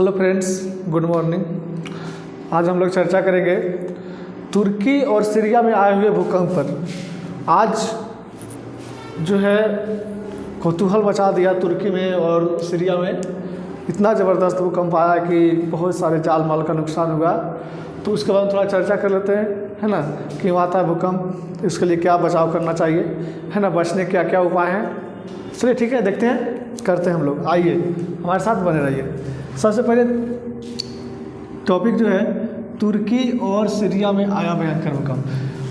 Hello friends, good morning. आज हम लोग चर्चा करेंगे तुर्की और सीरिया में आए हुए भूकंप पर। आज जो है कौतूहल मचा दिया तुर्की में और सीरिया में। इतना ज़बरदस्त भूकंप आया कि बहुत सारे जान माल का नुकसान हुआ। तो उसके बाद थोड़ा चर्चा कर लेते हैं, है ना, क्यों आता है भूकंप, इसके लिए क्या बचाव करना चाहिए, है ना, बचने क्या क्या उपाय हैं। चलिए ठीक है, देखते हैं, करते हैं हम लोग। आइए हमारे साथ बने रहिए। सबसे पहले टॉपिक जो है तुर्की और सीरिया में आया भयंकर भूकंप।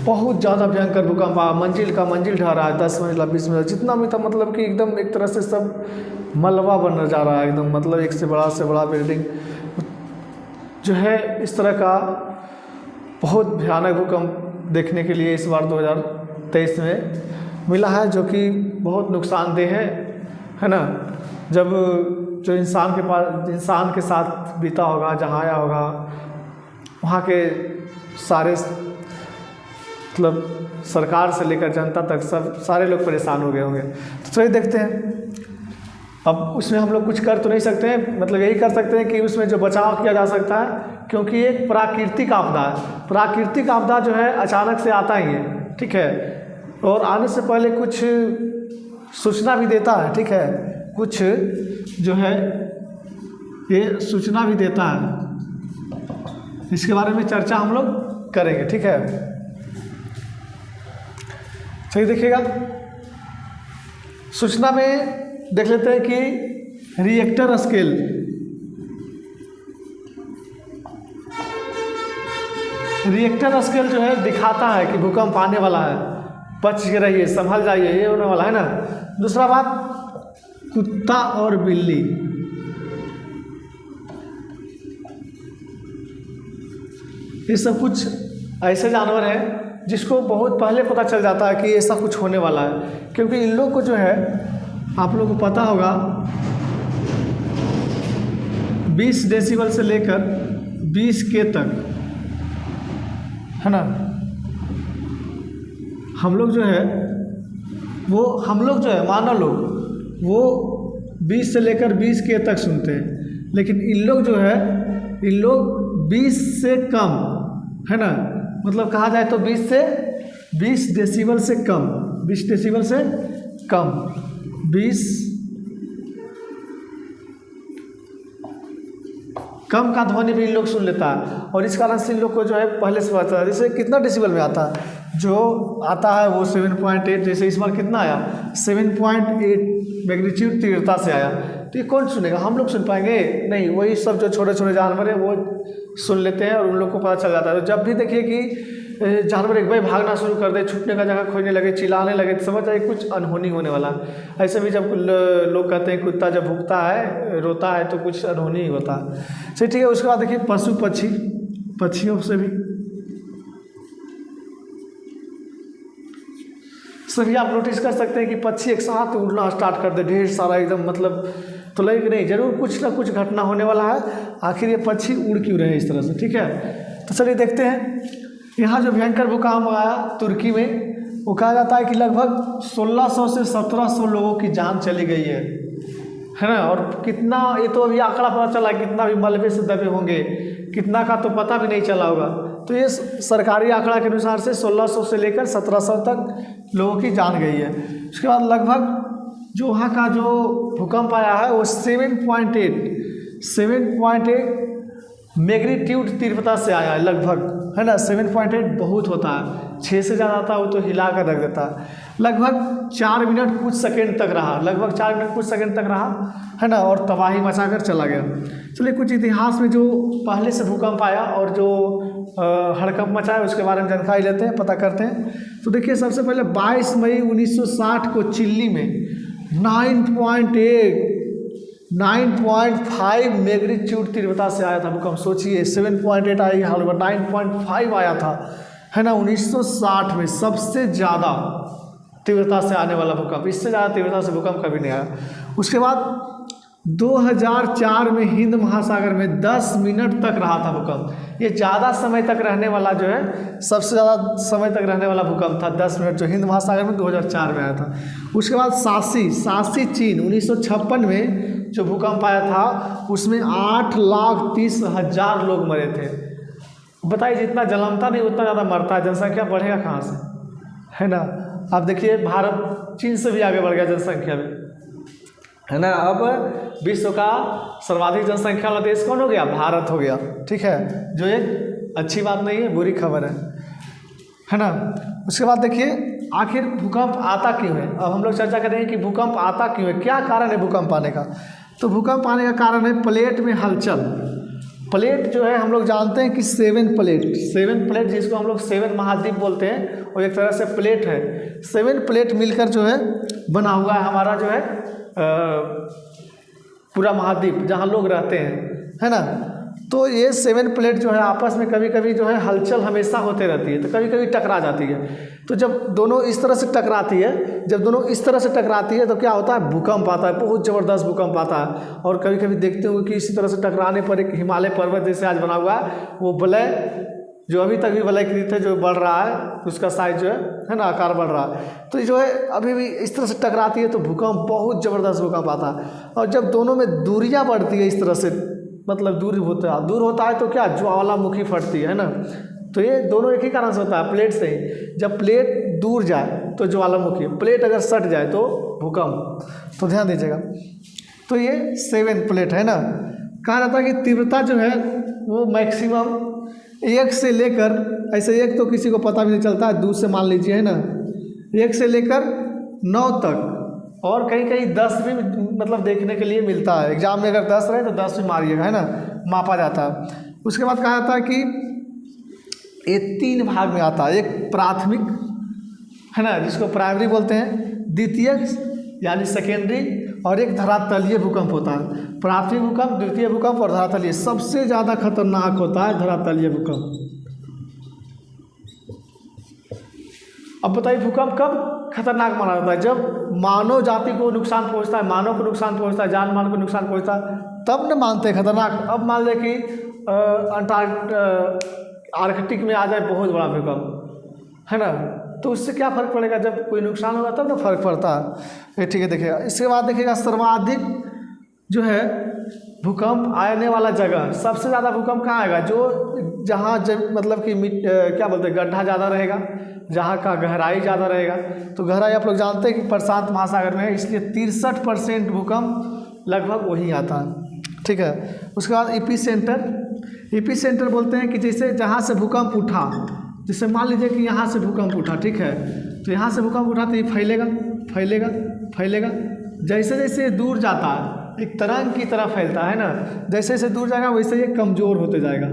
बहुत ज़्यादा भयंकर भूकंप आया, मंजिल का मंजिल ढह रहा है, 10 मंजिला 20 मंजिला जितना भी था, मतलब कि एकदम एक तरह से सब मलबा बन जा रहा है एकदम, मतलब एक से बड़ा बिल्डिंग जो है। इस तरह का बहुत भयानक भूकंप देखने के लिए इस बार 2023 में मिला है, जो कि बहुत नुकसानदेह है ना। जब जो इंसान के साथ बीता होगा, जहाँ आया होगा, वहाँ के सारे मतलब सरकार से लेकर जनता तक सब सारे लोग परेशान हो गए होंगे। तो चलिए देखते हैं। अब उसमें हम लोग कुछ कर तो नहीं सकते हैं, मतलब यही कर सकते हैं कि उसमें जो बचाव किया जा सकता है, क्योंकि एक प्राकृतिक आपदा है। प्राकृतिक आपदा जो है अचानक से आता ही है, ठीक है, और आने से पहले कुछ सूचना भी देता है, ठीक है, कुछ जो है ये सूचना भी देता है। इसके बारे में चर्चा हम लोग करेंगे, ठीक है। सही देखिएगा, सूचना में देख लेते हैं कि रिएक्टर स्केल, रिएक्टर स्केल जो है दिखाता है कि भूकंप आने वाला है, बच के रहिए, संभल जाइए, ये होने वाला है ना। दूसरा बात, कुत्ता और बिल्ली, ये सब कुछ ऐसे जानवर हैं जिसको बहुत पहले पता चल जाता है कि ऐसा कुछ होने वाला है, क्योंकि इन लोग को जो है, आप लोगों को पता होगा, 20 डेसिबल से लेकर 20 के तक, है ना, हम लोग जो है मानव लोग वो 20 से लेकर 20 के तक सुनते हैं, लेकिन इन लोग 20 से कम, है ना, मतलब कहा जाए तो 20 डेसिबल से कम, 20 डेसिबल से कम, 20 कम का ध्वनि भी इन लोग सुन लेता है। और इस कारण से इन लोग को जो है पहले से पता है, जैसे कितना डेसिबल में आता है, जो आता है वो 7.8, जैसे इस बार कितना आया, 7.8 मैग्नीट्यूड तीव्रता से आया। तो ये कौन सुनेगा, हम लोग सुन पाएंगे? नहीं, वही सब जो छोटे छोटे जानवर हैं वो सुन लेते हैं और उन लोग को पता चल जाता है। तो जब भी देखिए कि जानवर एक बार भागना शुरू कर दे, छुटने का जगह खोजने लगे, चिल्लाने लगे, तो समझ जाइए कुछ अनहोनी होने वाला है। ऐसे भी जब लोग कहते हैं कुत्ता जब भूखता है, रोता है, तो कुछ अनहोनी ही होता है। चलिए ठीक है। उसके बाद देखिए पशु पक्षी, पक्षियों से भी सभी आप नोटिस कर सकते हैं कि पक्षी एक साथ उड़ना स्टार्ट कर दे, ढेर सारा एकदम, मतलब तो लगे कि नहीं जरूर कुछ ना कुछ घटना होने वाला है, आखिर ये पक्षी उड़ क्यों रहे इस तरह से, ठीक है। तो चलिए देखते हैं। यहाँ जो भयंकर भूकंप आया तुर्की में, वो कहा जाता है कि लगभग 1600 से 1700 लोगों की जान चली गई है ना। और कितना, ये तो अभी आंकड़ा पता चला, कितना भी मलबे से दबे होंगे, कितना का तो पता भी नहीं चला होगा। तो ये सरकारी आंकड़ा के अनुसार से 1600 से लेकर 1700 तक लोगों की जान गई है। उसके बाद लगभग जो वहाँ का जो भूकंप आया है वो 7.8 मैग्नीट्यूड तीव्रता से आया है लगभग, है ना। 7.8 बहुत होता है, 6 से ज़्यादा आता है वो तो हिला कर रख देता है। लगभग 4 मिनट कुछ सेकंड तक रहा, लगभग 4 मिनट कुछ सेकंड तक रहा, है ना, और तबाही मचाकर चला गया। चलिए कुछ इतिहास में जो पहले से भूकंप आया और जो हड़कंप मचाया उसके बारे में जानकारी लेते हैं, पता करते हैं। तो देखिए सबसे पहले 22 मई 1960 को चिल्ली में 9.5 मैग्नीट्यूड तीव्रता से आया था भूकंप। सोचिए 7.8 आई, 9.5 आया था, है ना। 1960 में सबसे ज़्यादा तीव्रता से आने वाला भूकंप, इससे ज़्यादा तीव्रता से भूकंप कभी नहीं आया। उसके बाद 2004 में हिंद महासागर में 10 मिनट तक रहा था भूकंप। ये ज़्यादा समय तक रहने वाला जो है, सबसे ज़्यादा समय तक रहने वाला भूकंप था 10 मिनट, जो हिंद महासागर में 2004 में आया था। उसके बाद सासी चीन 1956 में जो भूकंप आया था उसमें 8,30,000 लोग मरे थे। बताइए, जितना जन्मता नहीं उतना ज़्यादा मरता है, जनसंख्या बढ़ेगा कहाँ से, है ना। अब देखिए भारत चीन से भी आगे बढ़ गया जनसंख्या में, है ना। अब विश्व का सर्वाधिक जनसंख्या वाला देश कौन हो गया? भारत हो गया, ठीक है, जो एक अच्छी बात नहीं है, बुरी खबर है ना। उसके बाद देखिए आखिर भूकंप आता क्यों है। अब हम लोग चर्चा करेंगे कि भूकंप आता क्यों है, क्या कारण है भूकंप आने का। तो भूकंप आने का कारण है प्लेट में हलचल। प्लेट जो है हम लोग जानते हैं कि 7 प्लेट जिसको हम लोग 7 महाद्वीप बोलते हैं, वो एक तरह से प्लेट है। 7 प्लेट मिलकर जो है बना हुआ है हमारा जो है पूरा महाद्वीप जहाँ लोग रहते हैं, है ना। तो ये 7 प्लेट जो है आपस में कभी कभी जो है हलचल हमेशा होते रहती है, तो कभी कभी टकरा जाती है। तो जब दोनों इस तरह से टकराती है, तो क्या होता है? भूकंप आता है, बहुत ज़बरदस्त भूकंप आता है। और कभी कभी देखते हो कि इसी तरह से टकराने पर एक हिमालय पर्वत जैसे आज बना हुआ है, वो वलय जो अभी तक भी वलयकृत है, जो बढ़ रहा है, उसका साइज जो है ना, आकार बढ़ रहा है। तो जो है अभी भी इस तरह से टकराती है तो भूकंप, बहुत ज़बरदस्त भूकंप आता है। और जब दोनों में दूरियाँ बढ़ती है इस तरह से, मतलब दूर होता है तो क्या ज्वालामुखी फटती है ना। तो ये दोनों एक ही कारण से होता है, प्लेट से ही। जब प्लेट दूर जाए तो ज्वालामुखी, प्लेट अगर सट जाए तो भूकंप। तो ध्यान दीजिएगा। तो ये 7 प्लेट है ना। कहा जाता है कि तीव्रता जो है वो मैक्सिमम 1 से लेकर, ऐसे 1 तो किसी को पता भी नहीं चलता है, 2 से मान लीजिए, है ना, 1 से लेकर 9 तक, और कहीं कहीं 10 भी मतलब देखने के लिए मिलता है। एग्जाम में अगर 10 रहे तो 10 भी मारिएगा, है ना, मापा जाता है। उसके बाद कहा जाता है कि ये 3 भाग में आता है। एक प्राथमिक, है ना, जिसको प्राइमरी बोलते हैं, द्वितीयक यानी सेकेंडरी, और एक धरातलीय भूकंप होता है। प्राथमिक भूकंप, द्वितीय भूकंप और धरातलीय। सबसे ज़्यादा खतरनाक होता है धरातलीय भूकंप। अब बताइए भूकंप कब खतरनाक माना जाता है? जब मानव जाति को नुकसान पहुंचता है, मानव को नुकसान पहुंचता है, जान माल को नुकसान पहुंचता है, तब न मानते हैं खतरनाक। अब मान लें कि आर्कटिक में आ जाए बहुत बड़ा भूकंप, है ना, तो उससे क्या फ़र्क पड़ेगा? जब कोई नुकसान होगा तब ना फ़र्क पड़ता है। ठीक है, देखिएगा। इसके बाद देखिएगा सर्वाधिक जो है भूकंप आने वाला जगह, सबसे ज़्यादा भूकंप कहाँ आएगा? जो जहाँ मतलब कि क्या बोलते हैं, गड्ढा ज़्यादा रहेगा, जहाँ का गहराई ज़्यादा रहेगा। तो गहराई आप लोग जानते हैं कि प्रशांत महासागर में है, इसलिए 63% भूकंप लगभग वहीं आता है। ठीक है। उसके बाद एपीसेंटर बोलते हैं कि जैसे जहाँ से भूकंप उठा, जैसे मान लीजिए कि यहाँ से भूकंप उठा, ठीक है, तो यहाँ से भूकंप उठा तो ये फैलेगा। जैसे जैसे दूर जाता है, एक तरंग की तरह फैलता है ना, जैसे जैसे दूर जाएगा वैसे ये कमज़ोर होते जाएगा,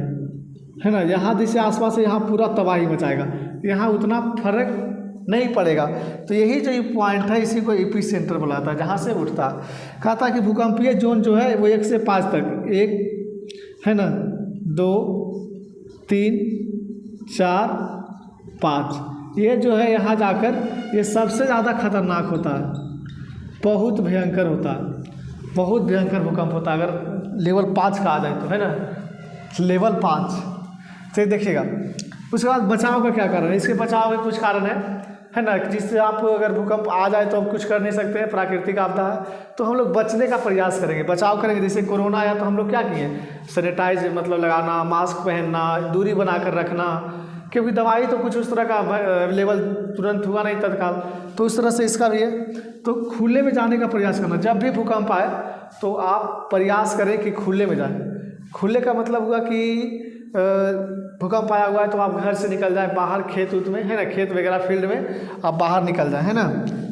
है ना। यहाँ जैसे आसपास है यहाँ पूरा तबाही मचाएगा, यहाँ उतना फर्क नहीं पड़ेगा। तो यही जो पॉइंट है, इसी को एपीसेंटर बुलाता है, जहाँ से उठता है। कहा था कि भूकंपीय जोन जो है वो 1 से 5 तक, 1 है ना, 2 3 4 5, ये जो है यहाँ जाकर ये सबसे ज़्यादा खतरनाक होता है, बहुत भयंकर होता है, बहुत भयंकर भूकंप होता है अगर लेवल 5 का आ जाए तो, है ना, लेवल 5। तो देखिएगा। उसके बाद बचाव का क्या कारण है? इसके बचाव के कुछ कारण है ना, जिससे आप अगर भूकंप आ जाए तो आप कुछ कर नहीं सकते हैं, प्राकृतिक आपदा है, तो हम लोग बचने का प्रयास करेंगे, बचाव करेंगे। जैसे कोरोना आया तो हम लोग क्या किए? सैनिटाइज मतलब लगाना, मास्क पहनना, दूरी बनाकर रखना, क्योंकि दवाई तो कुछ उस तरह का अवेलेबल तुरंत हुआ नहीं तत्काल, तो उस तरह से इसका भी है। तो खुले में जाने का प्रयास करना, जब भी भूकंप आए तो आप प्रयास करें कि खुले में जाएं। खुले का मतलब हुआ कि भूकंप आया हुआ है तो आप घर से निकल जाएं बाहर, खेत उत में, है ना, खेत वगैरह फील्ड में आप बाहर निकल जाएं, है ना,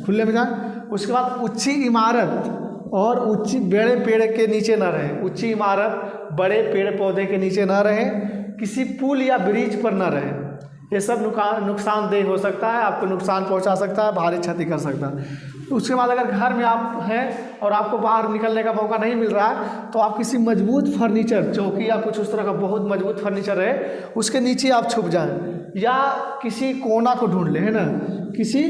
खुले में जाएं। उसके बाद ऊंची इमारत और ऊंची बड़े पेड़ के नीचे ना रहें, ऊंची इमारत बड़े पेड़ पौधे के नीचे ना रहें, किसी पुल या ब्रिज पर ना रहें। ये सब नुकसानदेह हो सकता है, आपको नुकसान पहुंचा सकता है, भारी क्षति कर सकता है। उसके बाद अगर घर में आप हैं और आपको बाहर निकलने का मौका नहीं मिल रहा है तो आप किसी मजबूत फर्नीचर, चौकी या कुछ उस तरह का बहुत मजबूत फर्नीचर है, उसके नीचे आप छुप जाएं, या किसी कोना को ढूंढ लें, है ना, किसी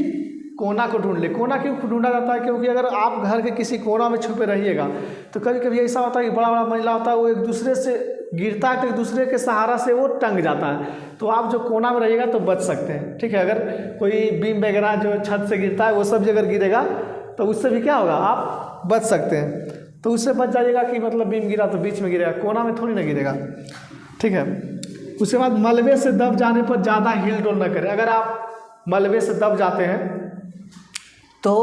कोना को ढूंढ ले। कोना क्यों ढूंढा जाता है? क्योंकि अगर आप घर के किसी कोना में छुपे रहिएगा तो कभी कभी ऐसा होता है कि बड़ा बड़ा महिला होता है, वो एक दूसरे से गिरता है तो एक दूसरे के सहारा से वो टंग जाता है, तो आप जो कोना में रहिएगा तो बच सकते हैं। ठीक है। अगर कोई बीम वगैरह जो छत से गिरता है वो सब अगर गिरेगा तो उससे भी क्या होगा, आप बच सकते हैं। तो उससे बच जाइएगा कि मतलब बीम गिरा तो बीच में गिरेगा, कोना में थोड़ी ना गिरेगा, ठीक है। उसके बाद मलबे से दब जाने पर ज़्यादा हिल डोल ना करें। अगर आप मलबे से दब जाते हैं तो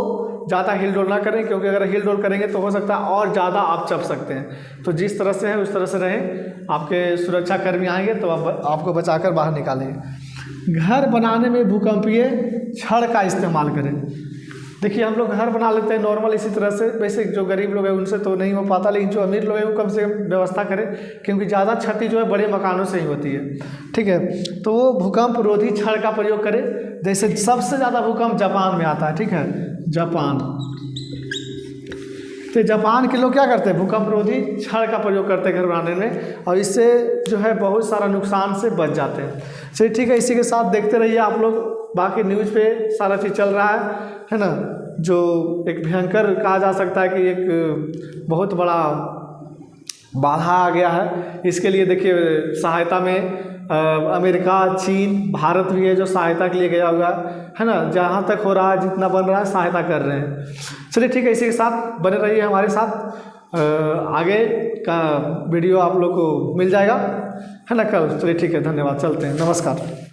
ज़्यादा हिल डोल ना करें, क्योंकि अगर हिल डोल करेंगे तो हो सकता है और ज़्यादा आप चप सकते हैं। तो जिस तरह से है उस तरह से रहें, आपके सुरक्षाकर्मी आएंगे तो आपको बचाकर बाहर निकालेंगे। घर बनाने में भूकंपीय छड़ का इस्तेमाल करें। देखिए हम लोग घर बना लेते हैं नॉर्मल इसी तरह से, वैसे जो गरीब लोग हैं उनसे तो नहीं हो पाता, लेकिन जो अमीर लोग हैं वो कम से कम व्यवस्था करें, क्योंकि ज़्यादा क्षति जो है बड़े मकानों से ही होती है, ठीक है। तो वो भूकंप रोधी छड़ का प्रयोग करें। जैसे सबसे ज़्यादा भूकंप जापान में आता है, ठीक है, जापान। तो जापान के लोग क्या करते हैं, भूकंप रोधी छड़ का प्रयोग करते हैं घर बनाने में, और इससे जो है बहुत सारा नुकसान से बच जाते हैं। चलिए ठीक है, इसी के साथ देखते रहिए आप लोग, बाकी न्यूज़ पे सारा चीज़ चल रहा है ना। जो एक भयंकर कहा जा सकता है कि एक बहुत बड़ा बाधा आ गया है, इसके लिए देखिए सहायता में अमेरिका, चीन, भारत भी है जो सहायता के लिए गया हुआ है ना। जहाँ तक हो रहा है, जितना बन रहा है, सहायता कर रहे हैं। चलिए ठीक है, इसी के साथ बने रहिए हमारे साथ, आगे का वीडियो आप लोग को मिल जाएगा है ना कल। चलिए ठीक है, धन्यवाद, चलते हैं, नमस्कार।